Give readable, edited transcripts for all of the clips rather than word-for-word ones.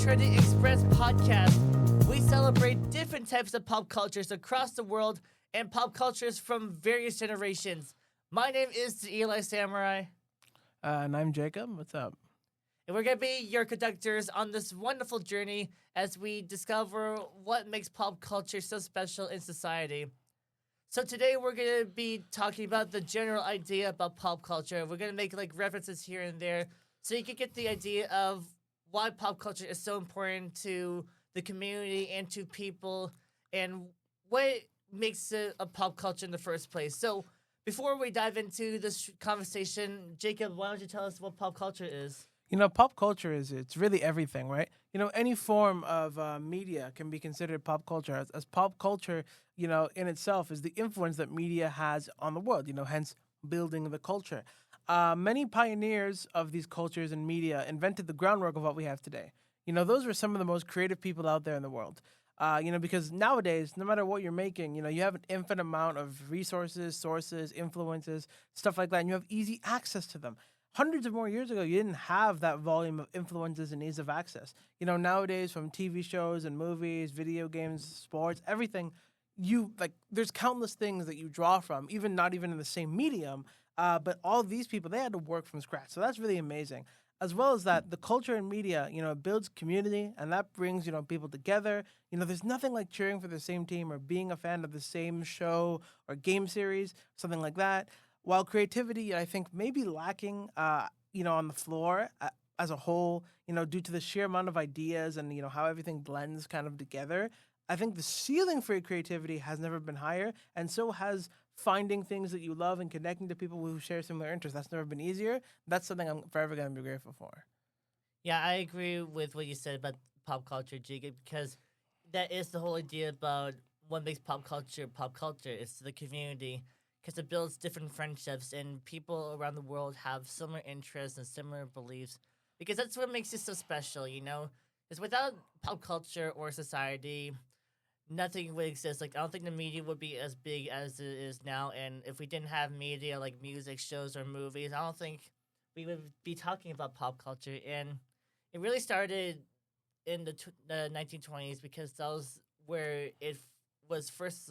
Trendy Express podcast. We celebrate different types of pop cultures across the world and pop cultures from various generations. My name is the Eli Samurai, And I'm Jacob. What's up? and we're going to be your conductors on this wonderful journey as we discover what makes pop culture so special in society. So today we're going to be talking about the general idea about pop culture. We're going to make references here and there so you can get the idea of why pop culture is so important to the community and to people and what makes it a pop culture in the first place. So before we dive into this conversation, Jacob, why don't you tell us what pop culture is? Pop culture it's really everything, right? Any form of media can be considered pop culture as pop culture, in itself is the influence that media has on the world, hence building the culture. Many pioneers of these cultures and media invented the groundwork of what we have today. Those were some of the most creative people out there in the world. Because nowadays, no matter what you're making, you have an infinite amount of resources, sources, influences, stuff like that, and you have easy access to them. Hundreds of more years ago, you didn't have that volume of influences and ease of access. Nowadays, from TV shows and movies, video games, sports, everything, there's countless things that you draw from, not even in the same medium. But all these people, they had to work from scratch. So that's really amazing. As well as that, the culture and media, builds community, and that brings, people together. There's nothing like cheering for the same team or being a fan of the same show or game series, something like that. While creativity, I think, may be lacking, on the floor as a whole, due to the sheer amount of ideas and, how everything blends kind of together, I think the ceiling for creativity has never been higher, and so has finding things that you love and connecting to people who share similar interests. That's never been easier. That's something I'm forever going to be grateful for. Yeah, I agree with what you said about pop culture, Jacob, because that is the whole idea about what makes pop culture pop culture. It's the community, because it builds different friendships, and people around the world have similar interests and similar beliefs, because that's what makes it so special, Because without pop culture or society, nothing would exist. I don't think the media would be as big as it is now. And if we didn't have media like music, shows, or movies, I don't think we would be talking about pop culture. And it really started in the 1920s, because that was where it was first,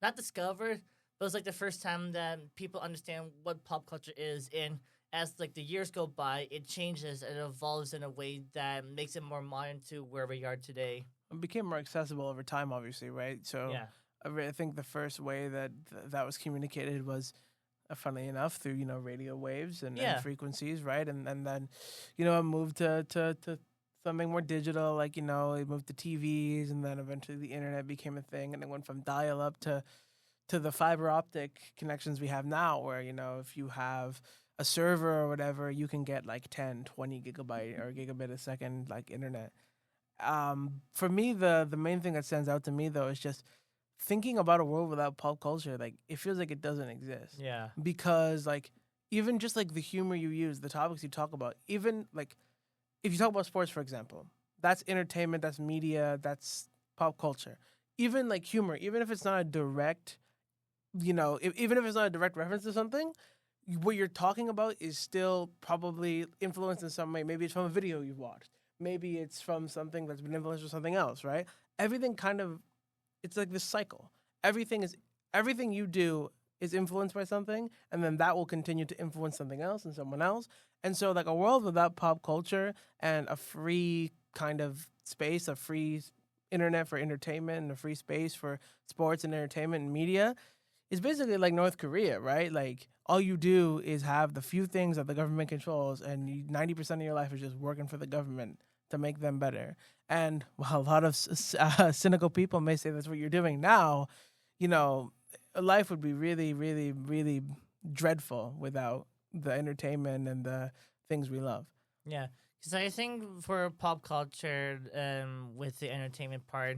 not discovered, but it was the first time that people understand what pop culture is. And as the years go by, it changes and evolves in a way that makes it more modern to where we are today. It became more accessible over time, obviously, right? So Yeah. I think the first way that that was communicated was, funnily enough, through, radio waves and frequencies, right? And then, it moved to something more digital, it moved to TVs, and then eventually the internet became a thing, and it went from dial-up to the fiber optic connections we have now, where, if you have a server or whatever, you can get 10, 20 gigabyte or gigabit a second, internet. For me, the main thing that stands out to me, though, is just thinking about a world without pop culture. It feels like it doesn't exist. Yeah. Because, even just, the humor you use, the topics you talk about, even, if you talk about sports, for example, that's entertainment, that's media, that's pop culture. Even, humor, even if it's not a direct, even if it's not a direct reference to something, what you're talking about is still probably influenced in some way. Maybe it's from a video you've watched. Maybe it's from something that's been influenced or something else, right? Everything kind of, it's like this cycle. Everything you do is influenced by something, and then that will continue to influence something else and someone else. And so, a world without pop culture and a free kind of space, a free internet for entertainment and a free space for sports and entertainment and media is basically like North Korea, right? All you do is have the few things that the government controls, and 90% of your life is just working for the government to make them better. And while a lot of cynical people may say that's what you're doing now, life would be really, really, really dreadful without the entertainment and the things we love. Yeah, because I think for pop culture, with the entertainment part,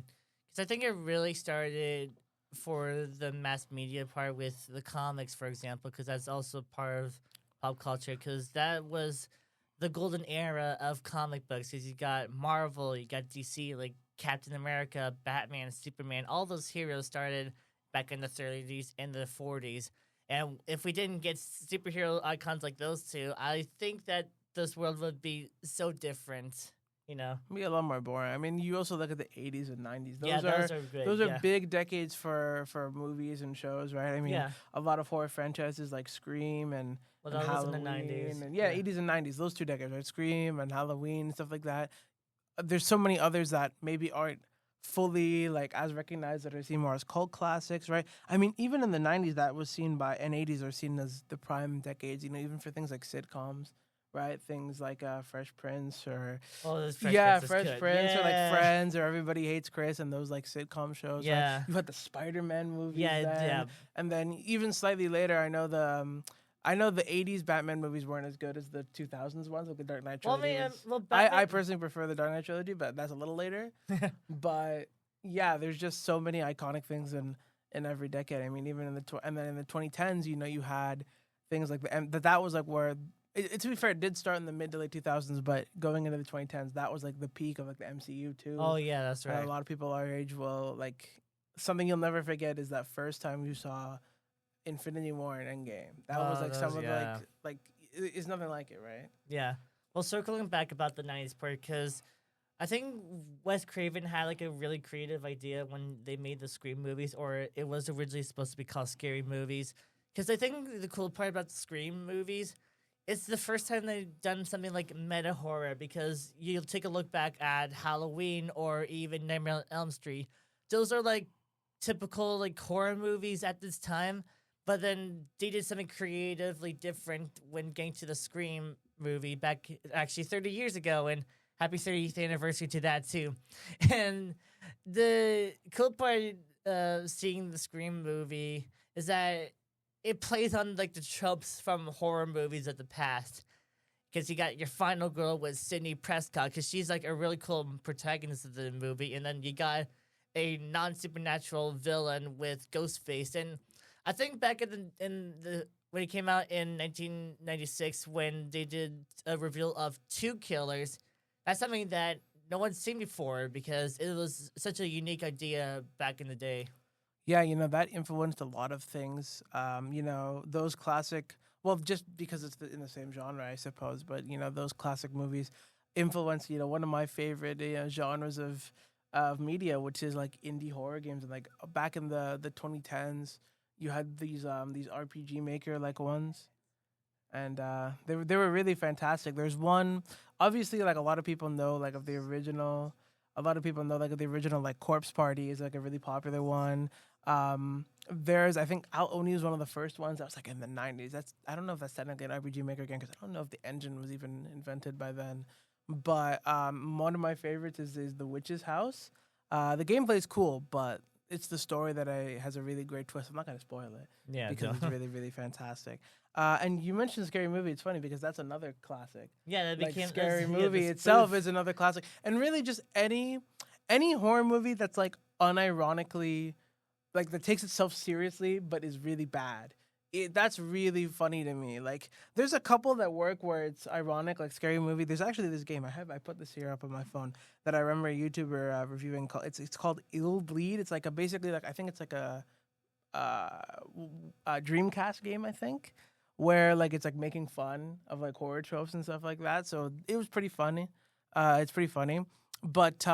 because I think it really started for the mass media part with the comics, for example, because that's also part of pop culture, because that was the golden era of comic books, because you got Marvel, you got DC, Captain America, Batman, Superman, all those heroes started back in the 30s and the 40s. And if we didn't get superhero icons like those two, I think that this world would be so different. you know. Be a lot more boring. I mean, you also look at the 80s and 90s. Yeah, those are great. Those are Yeah. big decades for movies and shows, right? I mean, Yeah. a lot of horror franchises like Scream Well, and that was in the Halloween 90s. and 80s and 90s. Those 2 decades, right? Scream and Halloween and stuff like that. There's so many others that maybe aren't fully like as recognized that are seen more as cult classics, right? I mean, even in the 90s, that was seen by and 80s are seen as the prime decades. You know, even for things like sitcoms, right? Things like Fresh Prince or Oh, this Fresh Prince is Fresh good. Prince or like Yeah. Friends or Everybody Hates Chris and those like sitcom shows. Right? Yeah. You had the Spider-Man movies. Yeah, then, yeah. and then even slightly later, I know the 80s Batman movies weren't as good as the 2000s ones, like the Dark Knight Well, I trilogy. mean, was- I Batman- personally prefer the Dark Knight trilogy, but that's a little later. But yeah, there's just so many iconic things in every decade. I mean, even in and then in the 2010s, you know, you had things like and that was like where to be fair, it did start in the mid to late 2000s, but going into the 2010s, that was like the peak of like the MCU too. Oh yeah, that's right. A lot of people our age will like something you'll never forget is that first time you saw Infinity War and Endgame. That was like some of the like it's nothing like it, right? Yeah. Well, circling back about the 90s part, because I think Wes Craven had like a really creative idea when they made the Scream movies, or it was originally supposed to be called Scary Movies. Because I think the cool part about the Scream movies, it's the first time they've done something like meta horror, because you'll take a look back at Halloween or even Nightmare on Elm Street. Those are like typical like horror movies at this time, but then they did something creatively different when getting to the Scream movie back actually 30 years ago, and happy 30th anniversary to that too. And the cool part seeing the Scream movie is that it plays on like the tropes from horror movies of the past. Because you got your final girl with Sidney Prescott, because she's like a really cool protagonist of the movie, and then you got a non-supernatural villain with Ghostface. And I think back in the when it came out in 1996, when they did a reveal of two killers, that's something that no one's seen before, because it was such a unique idea back in the day. Yeah, you know, that influenced a lot of things. You know, those classic, well, just because it's in the same genre, I suppose, but, you know, those classic movies influence, you know, one of my favorite genres of media, which is like indie horror games. And like back in the 2010s, you had these RPG Maker like ones. And they were really fantastic. There's one, obviously, like a lot of people know like of the original. A lot of people know like the original like Corpse Party is like a really popular one. There's I think Al Oni is one of the first ones that was like in the 90s. I don't know if that's technically an RPG Maker game because I don't know if the engine was even invented by then. But one of my favorites is The Witch's House. The gameplay is cool, but it's the story that has a really great twist. I'm not gonna spoil it. Yeah, because it's really, really fantastic. And you mentioned Scary Movie. It's funny because that's another classic. Yeah, that Like became Scary yeah, Movie this itself spoof. is another classic. And really just any horror movie that's like unironically, like that takes itself seriously but is really bad. That's really funny to me. Like there's a couple that work where it's ironic, like Scary Movie. There's actually this game I put this here up on my phone that I remember a YouTuber reviewing. It's called Ill Bleed. It's like basically like I think it's like a Dreamcast game, I think, where like it's like making fun of like horror tropes and stuff like that. So it was pretty funny. It's pretty funny. But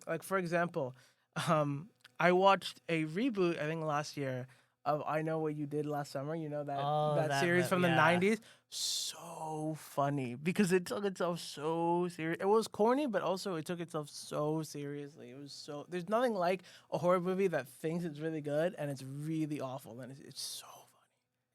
like for example, I watched a reboot I think last year of I Know What You Did Last Summer. You know that series from the '90s. So funny because it took itself so serious. It was corny, but also it took itself so seriously. It was so there's nothing like a horror movie that thinks it's really good and it's really awful, and it's so funny.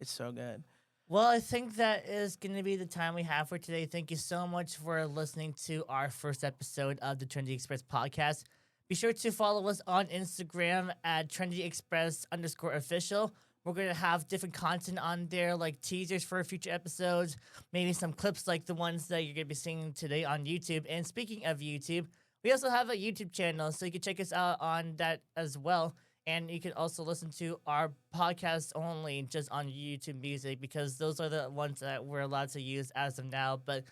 It's so good. Well, I think that is going to be the time we have for today. Thank you so much for listening to our first episode of the Trendy Express podcast. Be sure to follow us on Instagram at trendyexpress_official. We're going to have different content on there, like teasers for future episodes, maybe some clips like the ones that you're going to be seeing today on YouTube. And speaking of YouTube, we also have a YouTube channel, so you can check us out on that as well. And you can also listen to our podcast only just on YouTube Music, because those are the ones that we're allowed to use as of now. But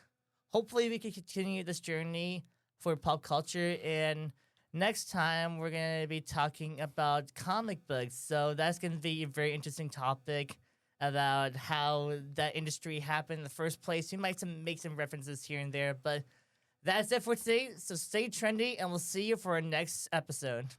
hopefully we can continue this journey for pop culture. And next time we're going to be talking about comic books. So that's going to be a very interesting topic about how that industry happened in the first place. We might make some references here and there, but That's it for today. So stay trendy, and we'll see you for our next episode.